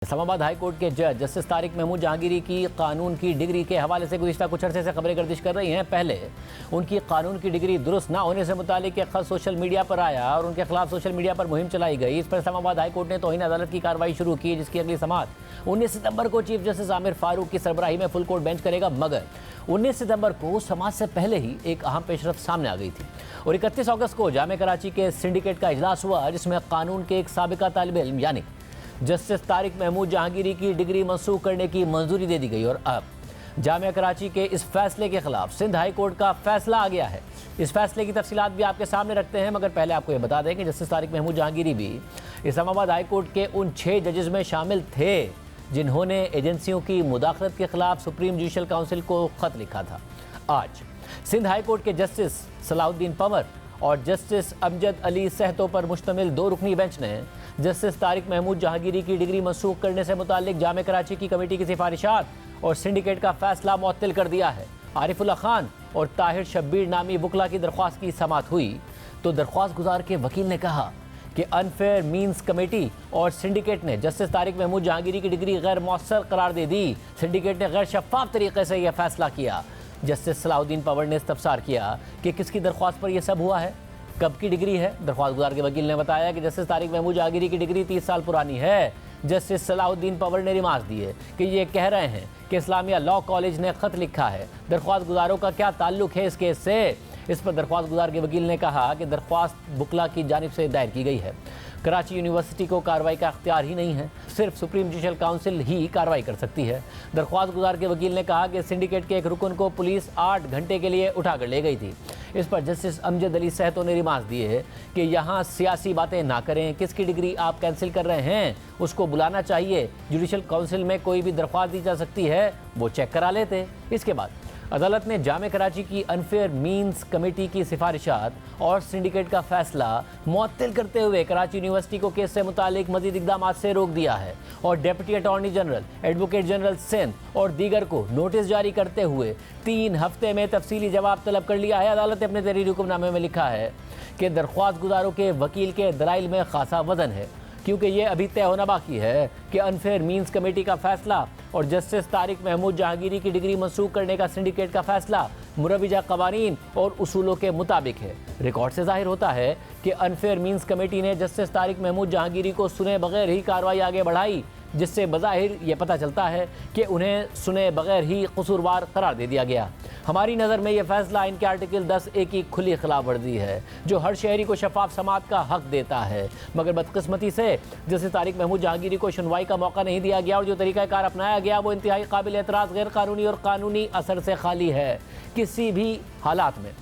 Islamabad high court के जज justice Tariq Mahmood Jahangiri की कानून की डिग्री के हवाले से गुज़िश्ता कुछ अरसे से खबरें गर्दिश कर रही हैं। पहले उनकी कानून की डिग्री दुरुस्त ना होने से मुतालिक एक खत सोशल मीडिया पर आया और उनके खिलाफ सोशल मीडिया पर मुहिम चलाई गई। इस पर इस्लामाबाद हाई कोर्ट ने तौहीन अदालत की कार्रवाई शुरू की, जिसकी अगली समाअत 19 सितंबर को चीफ जस्टिस आमिर फारूक की सरबराही में फुल कोर्ट बेंच करेगा। मगर 19 सितंबर को समाअत से पहले ही एक अहम पेशरफ्त सामने आ गई थी और 31 अगस्त को जामे कराची के सिंडिकेट का इजलास हुआ, जिसमें कानून के एक साबिका तालिब इल्म यानी जस्टिस तारिक महमूद जहांगीरी की डिग्री मनसूख करने की मंजूरी दे दी गई। और अब जामिया कराची के इस फैसले के खिलाफ सिंध हाई कोर्ट का फैसला आ गया है। इस फैसले की तफसीलात भी आपके सामने रखते हैं, मगर पहले आपको ये बता दें कि जस्टिस तारिक महमूद जहांगीरी भी इस्लामाबाद हाई कोर्ट के उन 6 जजेस में शामिल थे जिन्होंने एजेंसियों की मुदाखलत के खिलाफ सुप्रीम जुडिशल काउंसिल को खत लिखा था। आज सिंध हाई कोर्ट के जस्टिस सलाउद्दीन पंवर और जस्टिस अमजद अली सहतो पर मुश्तमिल 2 रुकनी बेंच ने जस्टिस तारिक महमूद जहांगीरी की डिग्री मनसूख करने से मुतालिक जामे कराची की कमेटी की सिफारिशात और सिंडिकेट का फैसला मुअत्तल कर दिया है। आरिफुल्लाह खान और ताहिर शब्बीर नामी वकला की दरख्वास्त की समाअत हुई तो दरख्वास्त गुजार के वकील ने कहा कि अनफेयर मीन्स कमेटी और सिंडिकेट ने जस्टिस तारिक महमूद जहांगीरी की डिग्री गैर मौसर करार दे दी। सिंडिकेट ने गैर शफाफ तरीके से यह फैसला किया। जस्टिस सलाउद्दीन पंवर ने इस्तफसार किया कि किसकी दरख्वास्त पर यह सब हुआ है, कब की डिग्री है। दरख्वास्त गुजार के वकील ने बताया कि जस्टिस तारिक महमूद जहांगीरी की डिग्री 30 साल पुरानी है। जस्टिस सलाउद्दीन पंवर ने रिमार्क दिए कि ये कह रहे हैं कि इस्लामिया लॉ कॉलेज ने खत लिखा है, दरख्वास्त गुजारों का क्या ताल्लुक है इस केस से। इस पर दरख्वास्त गुजार के वकील ने कहा कि दरख्वास्त बुकला की जानिब से दायर की गई है। कराची यूनिवर्सिटी को कार्रवाई का अख्तियार ही नहीं है, सिर्फ सुप्रीम जुडिशल काउंसिल ही कार्रवाई कर सकती है। दरख्वास्त गुजार के वकील ने कहा कि सिंडिकेट के एक रुकन को पुलिस 8 घंटे के लिए उठाकर ले गई थी। इस पर जस्टिस अमजद अली सहतो ने रिमार्क दिए कि यहाँ सियासी बातें ना करें, किसकी डिग्री आप कैंसिल कर रहे हैं उसको बुलाना चाहिए। जुडिशल काउंसिल में कोई भी दरख्वास्त दी जा सकती है, वो चेक करा लेते। इसके बाद अदालत ने जामे कराची की अनफेयर मीन्स कमेटी की सिफारिशात और सिंडिकेट का फैसला मुअत्तल करते हुए कराची यूनिवर्सिटी को केस से मुतालिक मजीद इक़दामात से रोक दिया है और deputy attorney general, advocate general Sindh और दीगर को नोटिस जारी करते हुए 3 हफ्ते में तफसीली जवाब तलब कर लिया है। अदालत ने अपने तहरीरी हुक्मनामे में लिखा है कि दरख्वास्त गुजारों के वकील के दलाइल में खासा वजन है, क्योंकि ये अभी तय होना बाकी है कि अनफेयर मीन्स कमेटी का फैसला और जस्टिस तारिक महमूद जहांगीरी की डिग्री मनसूख करने का सिंडिकेट का फैसला मुरव्वजा कवानीन और उसूलों के मुताबिक है। रिकॉर्ड से जाहिर होता है कि अनफेयर मीन्स कमेटी ने जस्टिस तारिक महमूद जहांगीरी को सुने बगैर ही कार्रवाई आगे बढ़ाई, जिससे बज़ाहिर ये पता चलता है कि उन्हें सुने बगैर ही कसूरवार करार दे दिया गया। हमारी नज़र में यह फैसला इनके आर्टिकल 10A की खुली खिलाफ वर्जी है, जो हर शहरी को शफाफ समाअत का हक देता है। मगर बदकिस्मती से जस्टिस तारिक महमूद जहांगीरी को सुनवाई का मौका नहीं दिया गया और जो तरीक़ाकार अपनाया गया वो इंतहाई काबिल एतराज़, गैर कानूनी और कानूनी असर से खाली है। किसी भी हालात में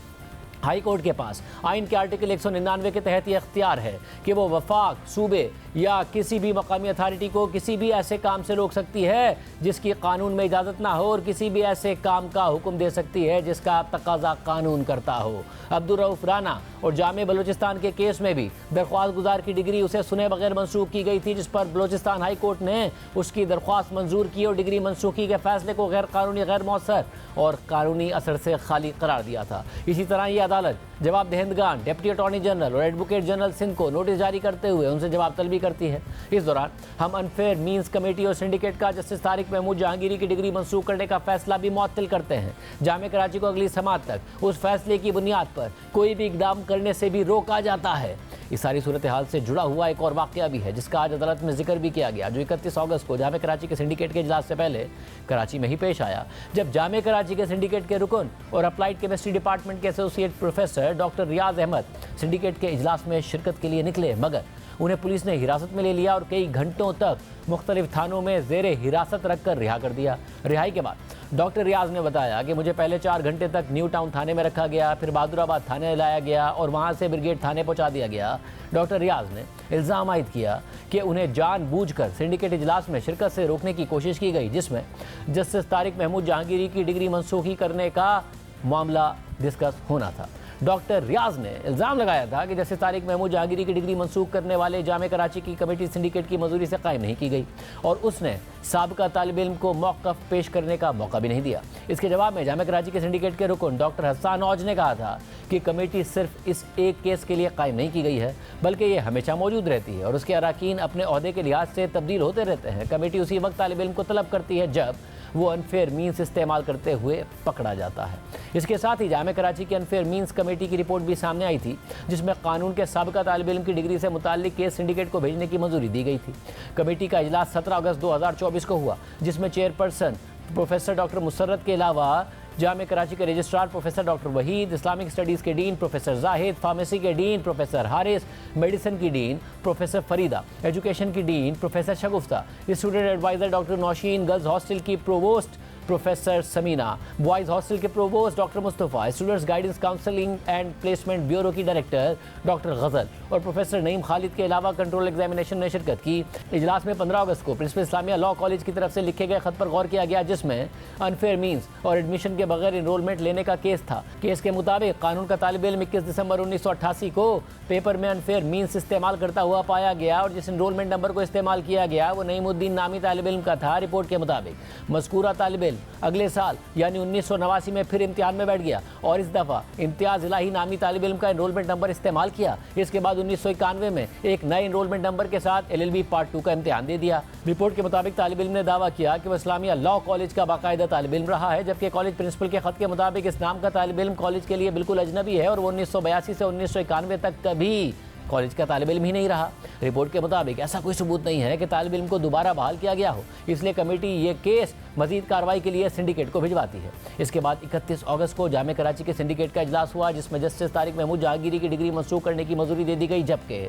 हाई कोर्ट के पास आइन के आर्टिकल 199 के तहत यह अख्तियार है कि वो वफाक, सूबे या किसी भी मकामी अथॉरिटी को किसी भी ऐसे काम से रोक सकती है जिसकी कानून में इजाज़त ना हो और किसी भी ऐसे काम का हुक्म दे सकती है जिसका तकाजा कानून करता हो। अब्दुल रऊफ राना और जामे बलूचिस्तान के केस में भी दरख्वास्त गुजार की डिग्री उसे सुने बगैर मनसूख की गई थी, जिस पर बलूचिस्तान हाई कोर्ट ने उसकी दरख्वास्त मंजूर की और डिग्री मनसूखी के फैसले को गैर कानूनी, गैर मौसर और कानूनी असर से खाली करार दिया था। इसी तरह ये अदालत जवाब दहिंदगान, डिप्टी अटॉर्नी जनरल और एडवोकेट जनरल सिंध को नोटिस जारी करते हुए उनसे जवाब तलबी करती है। इस दौरान हम अनफेयर मीन्स कमेटी और सिंडिकेट का जस्टिस तारिक महमूद जहांगीरी की डिग्री मनसूख करने का फैसला भी मुअत्तल करते हैं। जामे कराची को अगली समाअत तक उस फैसले की बुनियाद पर कोई भी इक़दाम करने से भी रोका जाता है। इस सारी सूरत हाल से जुड़ा हुआ एक और वाक़या भी है जिसका आज अदालत में जिक्र भी किया गया, जो 31 अगस्त को जामे कराची के सिंडिकेट के इजलास से पहले कराची में ही पेश आया, जब जामे कराची के सिंडिकेट के रुकन और अप्लाइड केमिस्ट्री डिपार्टमेंट के एसोसिएट प्रोफेसर डॉक्टर रियाज अहमद सिंडिकेट के इजलास में शिरकत के लिए निकले, मगर उन्हें पुलिस ने हिरासत में ले लिया और कई घंटों तक मुख्तलिफ थानों में ज़ेरे हिरासत रखकर रिहा कर दिया। रिहाई के बाद डॉक्टर रियाज ने बताया कि मुझे पहले 4 घंटे तक न्यू टाउन थाने में रखा गया, फिर बहादुराबाद थाने लाया गया और वहां से ब्रिगेड थाने पहुंचा दिया गया। डॉक्टर रियाज ने इल्ज़ाम आयद किया कि उन्हें जानबूझकर सिंडिकेट इजलास में शिरकत से रोकने की कोशिश की गई, जिसमें जस्टिस तारिक महमूद जहांगीरी की डिग्री मनसूखी करने का मामला डिस्कस होना था। डॉक्टर रियाज ने इल्ज़ाम लगाया था कि जस्टिस तारिक महमूद जहांगीरी की डिग्री मनसूख करने वाले जामे कराची की कमेटी सिंडिकेट की मंजूरी से कायम नहीं की गई और उसने साबिका तालिब इल्म को मौक़िफ़ पेश करने का मौका भी नहीं दिया। इसके जवाब में जामे कराची के सिंडिकेट के रुकन डॉक्टर हसन औज ने कहा था कि कमेटी सिर्फ इस एक केस के लिए कायम नहीं की गई है, बल्कि ये हमेशा मौजूद रहती है और उसके अरकान अपने ओहदे के लिहाज से तब्दील होते रहते हैं। कमेटी उसी वक्त तालिब इल्म को तलब करती है जब वो अनफेयर मीन्स इस्तेमाल करते हुए पकड़ा जाता है। इसके साथ ही जामे कराची की अनफेयर मीन्स कमेटी की रिपोर्ट भी सामने आई थी, जिसमें कानून के साबिका तालिब इल्म की डिग्री से मुताल्लिक केस सिंडिकेट को भेजने की मंजूरी दी गई थी। कमेटी का इजलास 17 अगस्त 2024 को हुआ, जिसमें चेयरपर्सन प्रोफेसर डॉक्टर मुसर्रत के अलावा जामे कराची के registrar professor doctor Wahid, Islamic studies के डीन प्रोफेसर जाहिद, फार्मेसी के डीन प्रोफेसर हारिस, मेडिसिन की डीन प्रोफेसर फरीदा, एजुकेशन की dean professor Shagufta, student adviser doctor Naushin, girls hostel की provost professor Samina, boys hostel के provost doctor Mustafa, students guidance counselling and placement bureau की director doctor Ghazal और professor Naeem Khalid के अलावा control examination ने शिरकत की। इजलास में 15 अगस्त को प्रिंसिपल इस्लामिया लॉ कॉलेज की तरफ से लिखे गए खत पर गौर किया गया, जिसमें अनफेयर मीन्स और एडमिशन के बगैर इनरोलमेंट लेने का केस था। केस के मुताबिक कानून का तालिब इल्म 21 दिसंबर 1988 को पेपर में अनफेयर मीन्स इस्तेमाल करता हुआ पाया गया और जिस इनरोलमेंट नंबर को इस्तेमाल किया गया वो नईमुद्दीन नामी तालिब इल्म का था। रिपोर्ट के मुताबिक मज़कूरा तालिब इल्म अगले साल यानी 1989 में फिर इम्तिहान में बैठ गया और इस दफ़ा इम्तियाज़ इलाही नामी तालिब इल्म का इनरोलमेंट नंबर इस्तेमाल किया। इसके बाद 1991 में एक नए इनरोलमेंट नंबर के साथ LLB पार्ट 2 का इम्तिहान दे दिया। रिपोर्ट के मुताबिक तालिब इल्म ने दावा किया कि वह इस्लामिया लॉ कॉलेज का बाकायदा तालिब इल्म रहा है, जबकि कॉलेज प्रिंसिपल के खत के मुताबिक इस नाम का तालिब इल्म कॉलेज के लिए बिल्कुल अजनबी है और वो 1982 से 1991 तक कभी कॉलेज का तालिब इल्म ही नहीं रहा। रिपोर्ट के मुताबिक ऐसा कोई सबूत नहीं है कि तालिब इल्म को दोबारा बहाल किया गया हो, इसलिए कमेटी ये केस मजीद कार्रवाई के लिए सिंडिकेट को भिजवाती है। इसके बाद 31 अगस्त को जामे कराची के सिंडिकेट का इजलास हुआ, जिसमें जस्टिस तारिक महमूद जहांगीरी की डिग्री मंसूख करने की मंजूरी दे दी गई, जबकि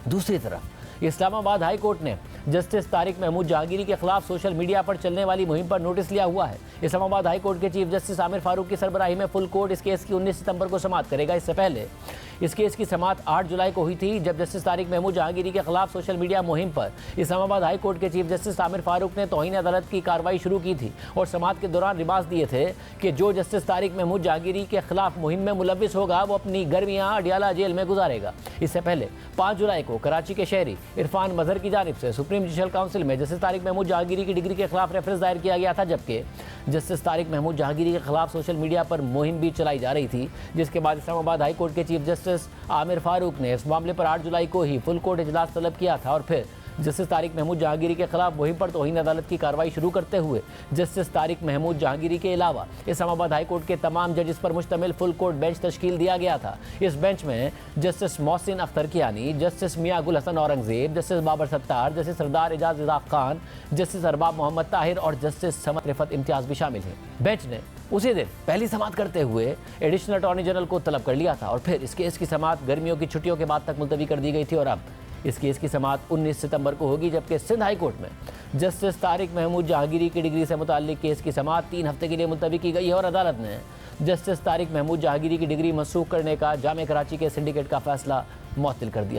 दूसरी तरफ इस्लामाबाद हाई कोर्ट ने जस्टिस तारिक महमूद जहांगीरी के खिलाफ सोशल मीडिया पर चलने वाली मुहिम पर नोटिस लिया हुआ है। इस्लामाबाद हाई कोर्ट के चीफ जस्टिस आमिर फारूक की सरबराही में फुल कोर्ट इस केस की 19 सितंबर को समाअत करेगा। इससे पहले इस केस की समाअत 8 जुलाई को हुई थी, जब जस्टिस तारिक महमूद जहांगीरी के खिलाफ सोशल मीडिया मुहिम पर इस्लामाबाद हाई कोर्ट के चीफ जस्टिस आमिर फारूक ने तौहीन अदालत की कार्रवाई शुरू की थी और समाअत के दौरान रिमार्क दिए थे कि जो जस्टिस तारिक महमूद जहांगीरी के खिलाफ मुहिम में मुलविस होगा वो अपनी गर्मियां अडियाला जेल में गुजारेगा। इससे पहले 5 जुलाई को कराची के शहरी इरफान मजहर की जानिब से सुप्रीम जुडिशल काउंसिल में जस्टिस तारिक महमूद जहांगीरी की डिग्री के खिलाफ रेफरेंस दायर किया गया था, जबकि जस्टिस तारिक महमूद जहांगीरी के खिलाफ सोशल मीडिया पर मुहिम भी चलाई जा रही थी, जिसके बाद इस्लामाबाद हाई कोर्ट के चीफ जस्टिस आमिर फारूक ने इस मामले पर 8 जुलाई को ही फुल कोर्ट इजलास तलब किया था और फिर जस्टिस तारिक महमूद जहांगीरी के खिलाफ मुहिम पर तौहीन अदालत की कार्रवाई शुरू करते हुए जस्टिस तारिक महमूद जहांगीरी के अलावा इस्लामाबाद हाई कोर्ट के तमाम जजेस पर मुश्तमिल फुल कोर्ट बेंच तश्कील दिया गया था। इस बेंच में जस्टिस मोहसिन अख्तर कियानी, जस्टिस मियां गुल हसन औरंगजेब, जस्टिस बाबर सत्तार, जस्टिस सरदार एजाज इजाक खान, जस्टिस अरबाब मोहम्मद ताहिर और जस्टिस समत रिफत इम्तियाज भी शामिल हैं। बेंच ने उसी दिन पहली समाअत करते हुए एडिशनल अटॉर्नी जनरल को तलब कर लिया था और फिर इस केस की समाअत गर्मियों की छुट्टियों के बाद तक मुलतवी कर दी गई थी और अब इस केस की समाअत 19 सितंबर को होगी, जबकि सिंध हाई कोर्ट में जस्टिस तारिक महमूद जहांगीरी की डिग्री से मुताल्लिक केस की समाअत 3 हफ्ते के लिए मुलतवी की गई है और अदालत ने जस्टिस तारिक महमूद जहांगीरी की डिग्री मंसूख करने का जामे कराची के सिंडिकेट का फैसला मुअत्तल कर दिया।